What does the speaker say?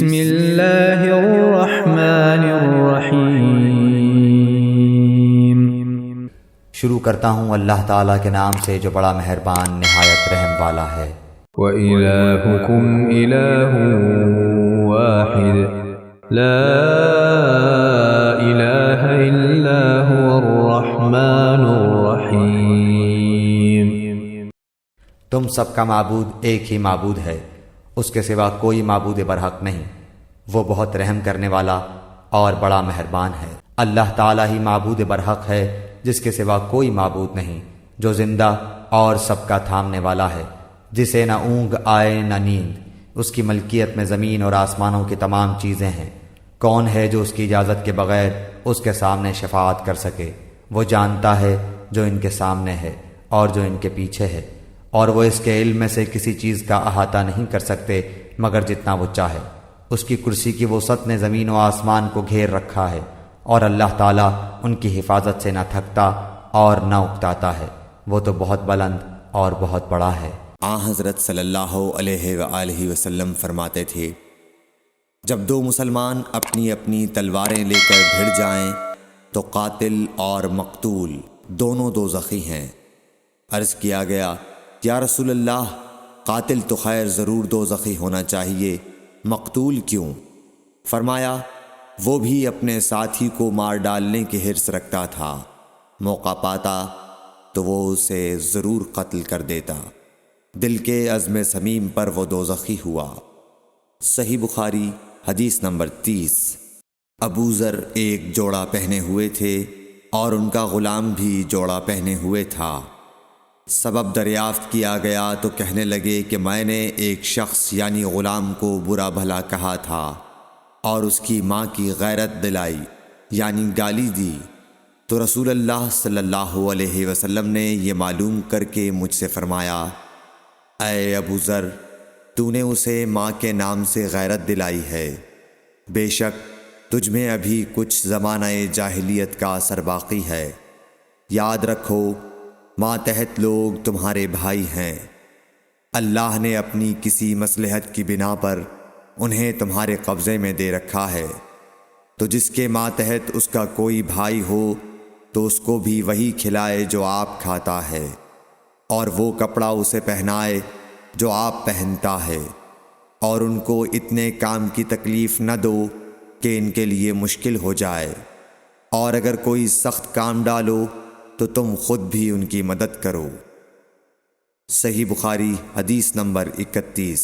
بسم اللہ الرحمن الرحیم۔ شروع کرتا ہوں اللہ تعالیٰ کے نام سے جو بڑا مہربان نہایت رحم والا ہے۔ وَإِلَٰهُكُمْ إِلَٰهٌ وَاحِدٌ لَا إِلَٰهَ إِلَّا هُوَ الرَّحْمَٰنُ الرَّحِيمُ۔ تم سب کا معبود ایک ہی معبود ہے، اس کے سوا کوئی معبود برحق نہیں، وہ بہت رحم کرنے والا اور بڑا مہربان ہے۔ اللہ تعالیٰ ہی معبود برحق ہے جس کے سوا کوئی معبود نہیں، جو زندہ اور سب کا تھامنے والا ہے، جسے نہ اونگ آئے نہ نیند، اس کی ملکیت میں زمین اور آسمانوں کی تمام چیزیں ہیں۔ کون ہے جو اس کی اجازت کے بغیر اس کے سامنے شفاعت کر سکے؟ وہ جانتا ہے جو ان کے سامنے ہے اور جو ان کے پیچھے ہے، اور وہ اس کے علم میں سے کسی چیز کا احاطہ نہیں کر سکتے مگر جتنا وہ چاہے۔ اس کی کرسی کی وسعت نے زمین و آسمان کو گھیر رکھا ہے، اور اللہ تعالیٰ ان کی حفاظت سے نہ تھکتا اور نہ اکتاتا ہے، وہ تو بہت بلند اور بہت بڑا ہے۔ حضرت صلی اللہ علیہ وآلہ وسلم فرماتے تھے، جب دو مسلمان اپنی اپنی تلواریں لے کر بھڑ جائیں تو قاتل اور مقتول دونوں دوزخی ہیں۔ عرض کیا گیا، یا رسول اللہ، قاتل تو خیر ضرور دوزخی ہونا چاہیے، مقتول کیوں؟ فرمایا، وہ بھی اپنے ساتھی کو مار ڈالنے کی حرص رکھتا تھا، موقع پاتا تو وہ اسے ضرور قتل کر دیتا، دل کے عزم صمیم پر وہ دوزخی ہوا۔ صحیح بخاری حدیث نمبر 30۔ ابو ذر ایک جوڑا پہنے ہوئے تھے اور ان کا غلام بھی جوڑا پہنے ہوئے تھا۔ سبب دریافت کیا گیا تو کہنے لگے کہ میں نے ایک شخص یعنی غلام کو برا بھلا کہا تھا اور اس کی ماں کی غیرت دلائی یعنی گالی دی، تو رسول اللہ صلی اللہ علیہ وسلم نے یہ معلوم کر کے مجھ سے فرمایا، اے ابو ذر، تو نے اسے ماں کے نام سے غیرت دلائی ہے، بے شک تجھ میں ابھی کچھ زمانہ جاہلیت کا اثر باقی ہے، یاد رکھو ماتحت لوگ تمہارے بھائی ہیں، اللہ نے اپنی کسی مصلحت کی بنا پر انہیں تمہارے قبضے میں دے رکھا ہے، تو جس کے ماتحت اس کا کوئی بھائی ہو تو اس کو بھی وہی کھلائے جو آپ کھاتا ہے، اور وہ کپڑا اسے پہنائے جو آپ پہنتا ہے، اور ان کو اتنے کام کی تکلیف نہ دو کہ ان کے لیے مشکل ہو جائے، اور اگر کوئی سخت کام ڈالو تو تم خود بھی ان کی مدد کرو۔ صحیح بخاری حدیث نمبر 31۔